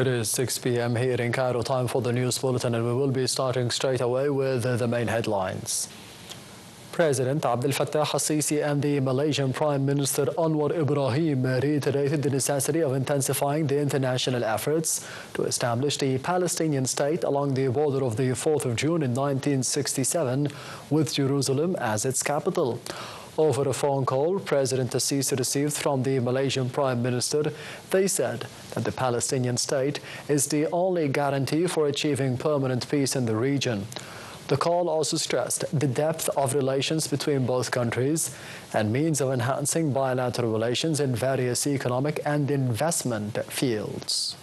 It is 6 p.m. here in Cairo. Time for the news bulletin, and we will be starting straight away with the main headlines. President Abdel Fattah al-Sisi and the Malaysian Prime Minister Anwar Ibrahim reiterated the necessity of intensifying the international efforts to establish the Palestinian state along the border of the 4th of June in 1967 with Jerusalem as its capital. Over a phone call President al-Sisi received from the Malaysian Prime Minister, they said that the Palestinian state is the only guarantee for achieving permanent peace in the region. The call also stressed the depth of relations between both countries and means of enhancing bilateral relations in various economic and investment fields.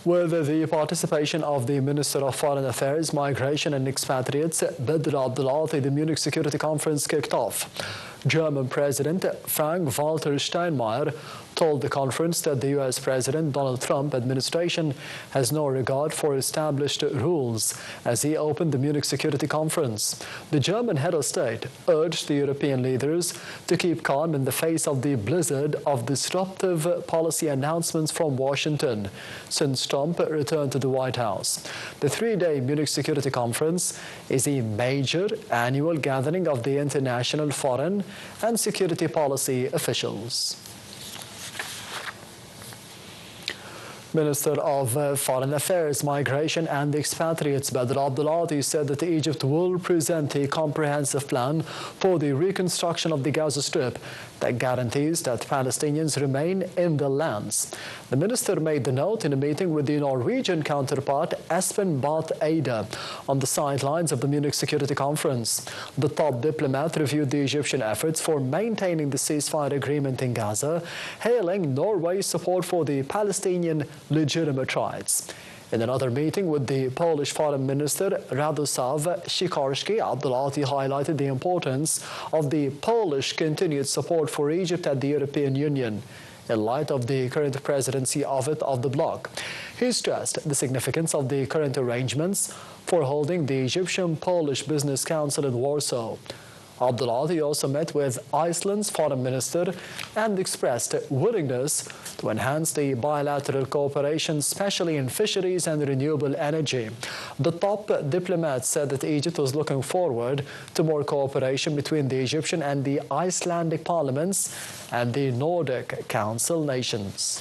With the participation of the Minister of Foreign Affairs, Migration and Expatriates, Badr, the Munich Security Conference kicked off. German President Frank-Walter Steinmeier told the conference that the U.S. President Donald Trump administration has no regard for established rules as he opened the Munich Security Conference. The German head of state urged the European leaders to keep calm in the face of the blizzard of disruptive policy announcements from Washington since Trump returned to the White House. The three-day Munich Security Conference is a major annual gathering of the international foreign and security policy officials. Minister of Foreign Affairs, Migration and Expatriates Badr said that Egypt will present a comprehensive plan for the reconstruction of the Gaza Strip that guarantees that Palestinians remain in the lands. The minister made the note in a meeting with the Norwegian counterpart Espen Barth Eide on the sidelines of the Munich Security Conference. The top diplomat reviewed the Egyptian efforts for maintaining the ceasefire agreement in Gaza, hailing Norway's support for the Palestinian legitimate rights. In another meeting with the Polish Foreign Minister Radosław Sikorski, Abdulati highlighted the importance of the Polish continued support for Egypt at the European Union in light of the current presidency of the bloc. He stressed the significance of the current arrangements for holding the Egyptian-Polish Business Council in Warsaw. Abdulati also met with Iceland's foreign minister and expressed willingness to enhance the bilateral cooperation, especially in fisheries and renewable energy. The top diplomat said that Egypt was looking forward to more cooperation between the Egyptian and the Icelandic parliaments and the Nordic Council nations.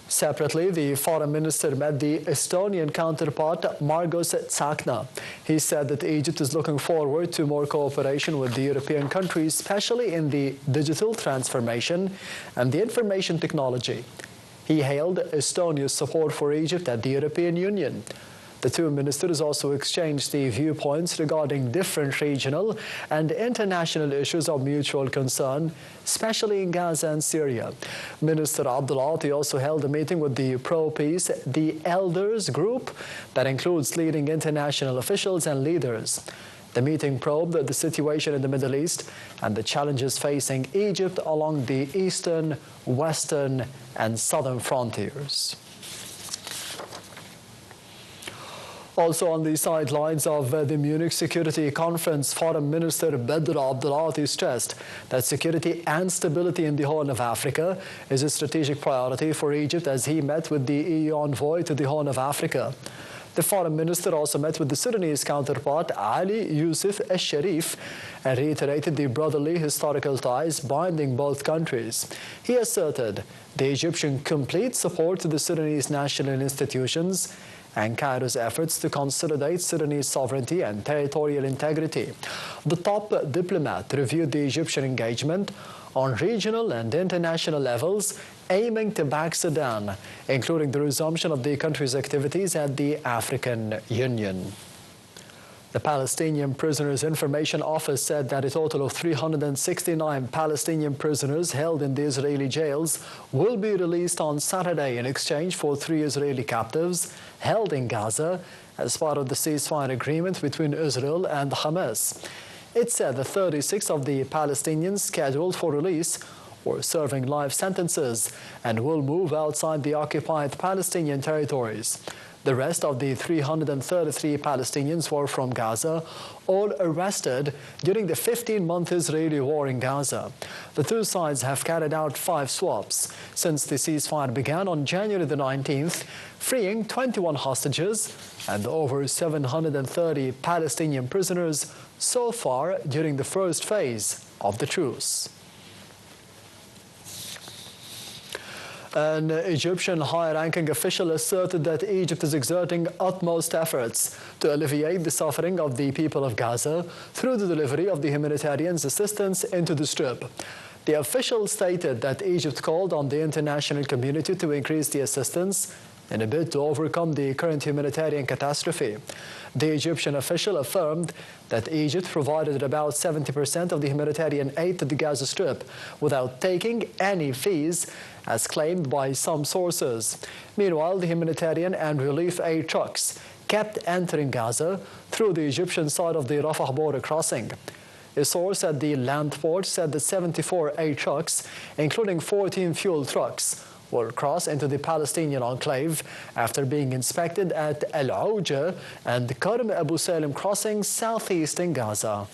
Separately, the foreign minister met the Estonian counterpart Margus Tsahkna. He said that Egypt is looking forward to more cooperation with the European countries, especially in the digital transformation and the information technology. He hailed Estonia's support for Egypt at the European Union. The two ministers also exchanged the viewpoints regarding different regional and international issues of mutual concern, especially in Gaza and Syria. Minister Abdulati also held a meeting with the pro-peace, the Elders Group, that includes leading international officials and leaders. The meeting probed the situation in the Middle East and the challenges facing Egypt along the eastern, western, and southern frontiers. Also on the sidelines of the Munich Security Conference, Foreign Minister Badr Abdulati stressed that security and stability in the Horn of Africa is a strategic priority for Egypt as he met with the EU envoy to the Horn of Africa. The Foreign Minister also met with the Sudanese counterpart Ali Yusuf al-Sharif and reiterated the brotherly historical ties binding both countries. He asserted the Egyptian complete support to the Sudanese national institutions and Cairo's efforts to consolidate Sudanese sovereignty and territorial integrity. The top diplomat reviewed the Egyptian engagement on regional and international levels, aiming to back Sudan, including the resumption of the country's activities at the African Union. The Palestinian Prisoners Information Office said that a total of 369 Palestinian prisoners held in the Israeli jails will be released on Saturday in exchange for 3 Israeli captives held in Gaza as part of the ceasefire agreement between Israel and Hamas. It said that 36 of the Palestinians scheduled for release were serving life sentences and will move outside the occupied Palestinian territories. The rest of the 333 Palestinians were from Gaza, all arrested during the 15-month Israeli war in Gaza. The two sides have carried out 5 swaps since the ceasefire began on January the 19th, freeing 21 hostages and over 730 Palestinian prisoners so far during the first phase of the truce. An Egyptian high-ranking official asserted that Egypt is exerting utmost efforts to alleviate the suffering of the people of Gaza through the delivery of the humanitarian assistance into the Strip. The official stated that Egypt called on the international community to increase the assistance in a bid to overcome the current humanitarian catastrophe. The Egyptian official affirmed that Egypt provided about 70% of the humanitarian aid to the Gaza Strip without taking any fees, as claimed by some sources. Meanwhile, the humanitarian and relief aid trucks kept entering Gaza through the Egyptian side of the Rafah border crossing. A source at the land port said that 74 aid trucks, including 14 fuel trucks, will cross into the Palestinian enclave after being inspected at Al Auja and Karm Abu Salim crossings southeast in Gaza.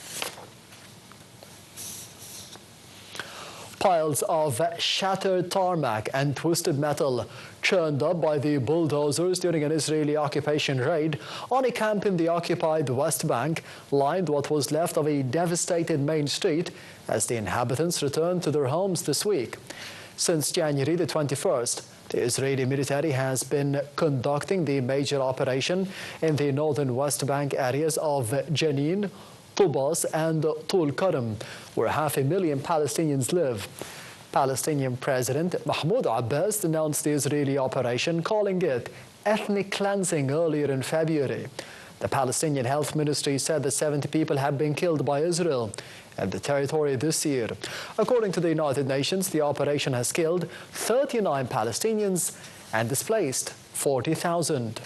Piles of shattered tarmac and twisted metal churned up by the bulldozers during an Israeli occupation raid on a camp in the occupied West Bank lined what was left of a devastated main street as the inhabitants returned to their homes this week. Since January the 21st, the Israeli military has been conducting the major operation in the northern West Bank areas of Jenin, Tubas and Tul Karam, where 500,000 Palestinians live. Palestinian President Mahmoud Abbas denounced the Israeli operation, calling it ethnic cleansing earlier in February. The Palestinian Health Ministry said that 70 people have been killed by Israel in the territory this year. According to the United Nations, the operation has killed 39 Palestinians and displaced 40,000.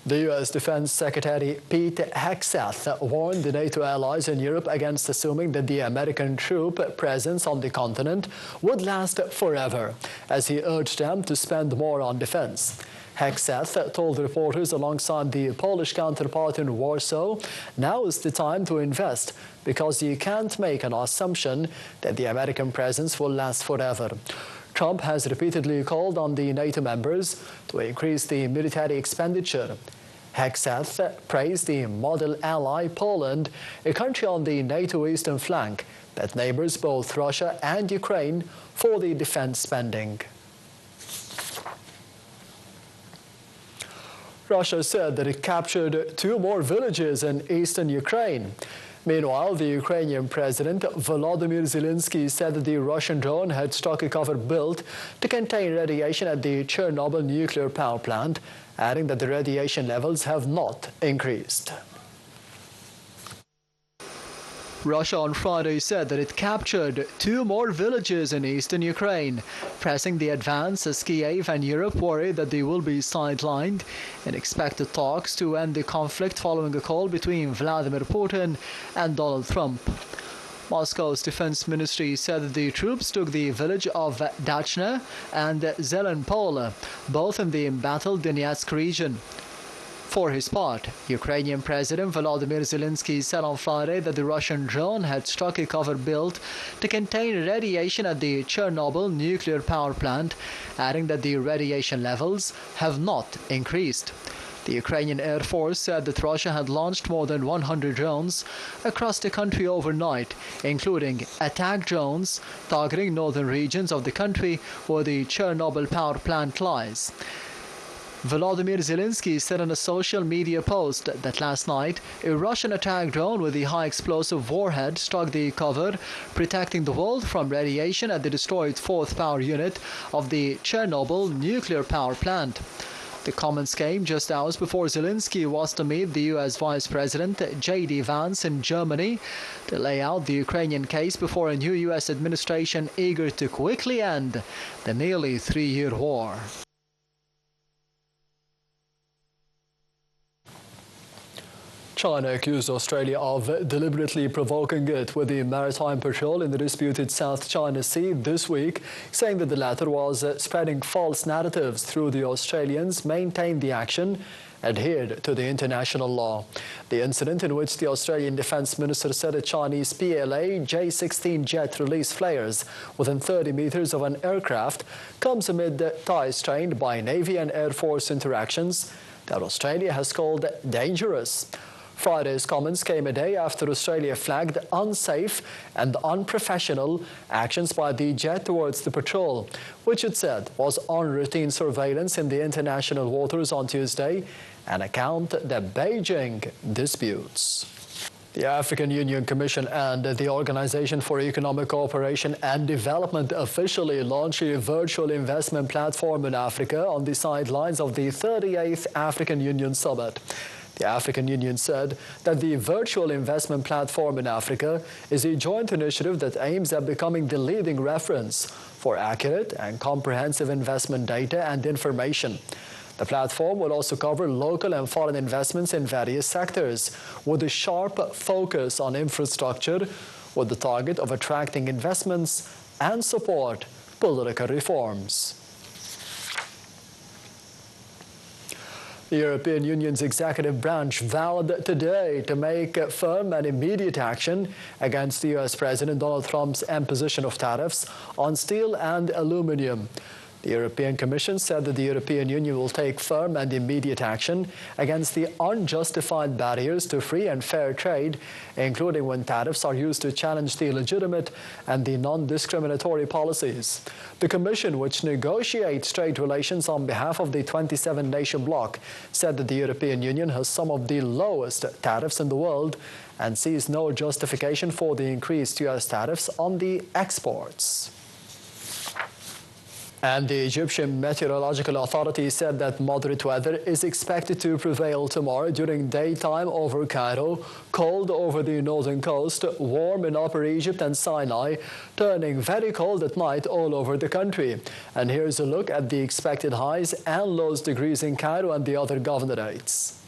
The U.S. Defense Secretary Pete Hegseth warned the NATO allies in Europe against assuming that the American troop presence on the continent would last forever, as he urged them to spend more on defense. Hegseth told reporters alongside the Polish counterpart in Warsaw, now is the time to invest because you can't make an assumption that the American presence will last forever. Trump has repeatedly called on the NATO members to increase the military expenditure. Hegseth praised the model ally Poland, a country on the NATO eastern flank that neighbors both Russia and Ukraine, for the defense spending. Russia said that it captured 2 more villages in eastern Ukraine. Meanwhile, the Ukrainian President Volodymyr Zelensky said that the Russian drone had struck a cover built to contain radiation at the Chernobyl nuclear power plant, adding that the radiation levels have not increased. Russia on Friday said that it captured 2 more villages in eastern Ukraine, pressing the advance as Kiev and Europe worry that they will be sidelined in expected talks to end the conflict following a call between Vladimir Putin and Donald Trump. Moscow's defense ministry said that the troops took the village of Dachne and Zelenpol, both in the embattled Donetsk region. For his part, Ukrainian President Volodymyr Zelensky said on Friday that the Russian drone had struck a cover built to contain radiation at the Chernobyl nuclear power plant, adding that the radiation levels have not increased. The Ukrainian Air Force said that Russia had launched more than 100 drones across the country overnight, including attack drones targeting northern regions of the country where the Chernobyl power plant lies. Volodymyr Zelensky said in a social media post that last night, a Russian attack drone with a high-explosive warhead struck the cover, protecting the world from radiation at the destroyed 4th power unit of the Chernobyl nuclear power plant. The comments came just hours before Zelensky was to meet the U.S. Vice President J.D. Vance in Germany to lay out the Ukrainian case before a new U.S. administration eager to quickly end the nearly 3-year war. China accused Australia of deliberately provoking it with the maritime patrol in the disputed South China Sea this week, saying that the latter was spreading false narratives through the Australians maintained the action adhered to the international law. The incident, in which the Australian Defence Minister said a Chinese PLA J-16 jet released flares within 30 metres of an aircraft, comes amid ties strained by Navy and Air Force interactions that Australia has called dangerous. Friday's comments came a day after Australia flagged unsafe and unprofessional actions by the jet towards the patrol, which it said was on routine surveillance in the international waters on Tuesday, an account that Beijing disputes. The African Union Commission and the Organization for Economic Cooperation and Development officially launched a virtual investment platform in Africa on the sidelines of the 38th African Union Summit. The African Union said that the virtual investment platform in Africa is a joint initiative that aims at becoming the leading reference for accurate and comprehensive investment data and information. The platform will also cover local and foreign investments in various sectors, with a sharp focus on infrastructure, with the target of attracting investments and support political reforms. The European Union's executive branch vowed today to make firm and immediate action against the U.S. President Donald Trump's imposition of tariffs on steel and aluminium. The European Commission said that the European Union will take firm and immediate action against the unjustified barriers to free and fair trade, including when tariffs are used to challenge the legitimate and the non-discriminatory policies. The Commission, which negotiates trade relations on behalf of the 27-nation bloc, said that the European Union has some of the lowest tariffs in the world and sees no justification for the increased U.S. tariffs on the exports. And the Egyptian Meteorological Authority said that moderate weather is expected to prevail tomorrow during daytime over Cairo, cold over the northern coast, warm in Upper Egypt and Sinai, turning very cold at night all over the country. And here's a look at the expected highs and lows degrees in Cairo and the other governorates.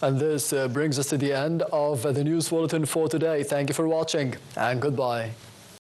And this brings us to the end of the news bulletin for today. Thank you for watching and goodbye.